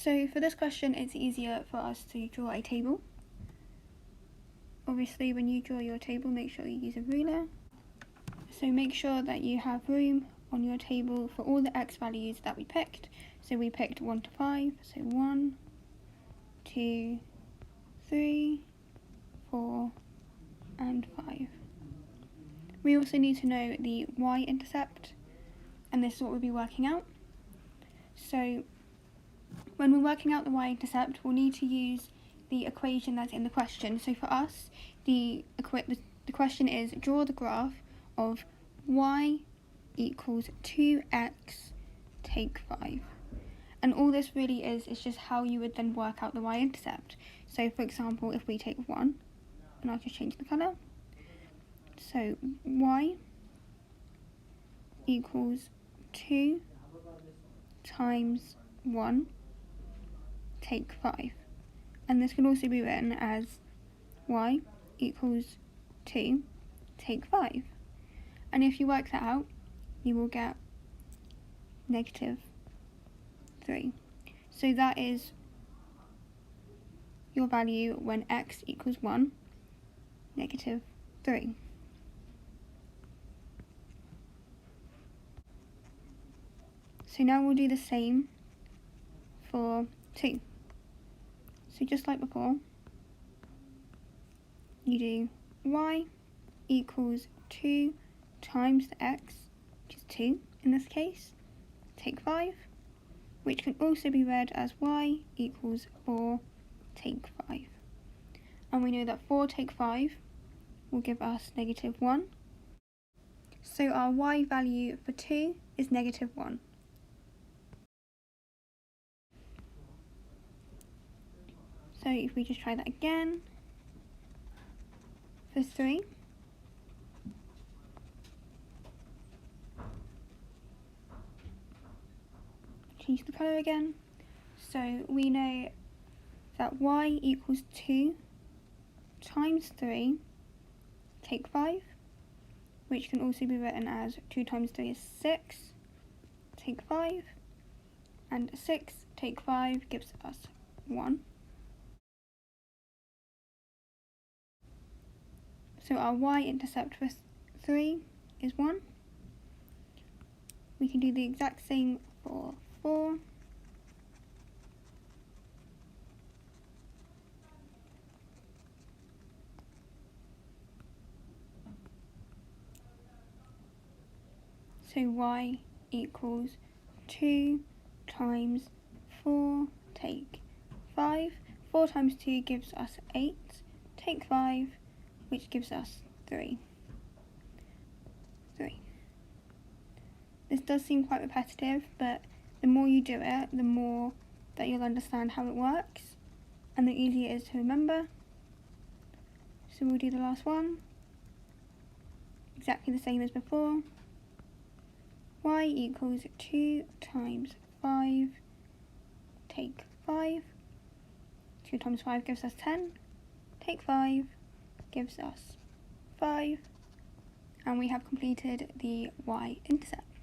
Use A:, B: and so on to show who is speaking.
A: So for this question, it's easier for us to draw a table. Obviously, when you draw your table, make sure you use a ruler. So make sure that you have room on your table for all the x values that we picked. So we picked 1 to 5, so 1, 2, 3, 4, and 5. We also need to know the y-intercept, and this is what we'll be working out. So when we're working out the y-intercept, we'll need to use the equation that's in the question. So for us, the question is draw the graph of y equals 2x take 5. And all this really is just how you would then work out the y-intercept. So for example, if we take 1, and I'll just change the colour. So y equals 2 times 1 take 5. And this can also be written as y equals 2 take 5. And if you work that out, you will get -3. So that is your value when x equals 1, -3. So now we'll do the same for 2. So just like before, you do y equals 2 times the x, which is 2 in this case, take 5, which can also be read as y equals 4 take 5. And we know that 4 take 5 will give us -1. So our y value for 2 is -1. So if we just try that again, for 3, change the colour again. So we know that y equals 2 times 3 take 5, which can also be written as 2 times 3 is 6 take 5, and 6 take 5 gives us 1. So our y-intercept for 3 is 1. We can do the exact same for 4. So y equals 2 times 4 take 5. 4 times 2 gives us 8 take 5, which gives us 3. This does seem quite repetitive, but the more you do it, the more that you'll understand how it works, and the easier it is to remember. So we'll do the last one, exactly the same as before. Y equals 2 times 5 take 5. 2 times 5 gives us 10, take 5 gives us 5, and we have completed the y-intercept.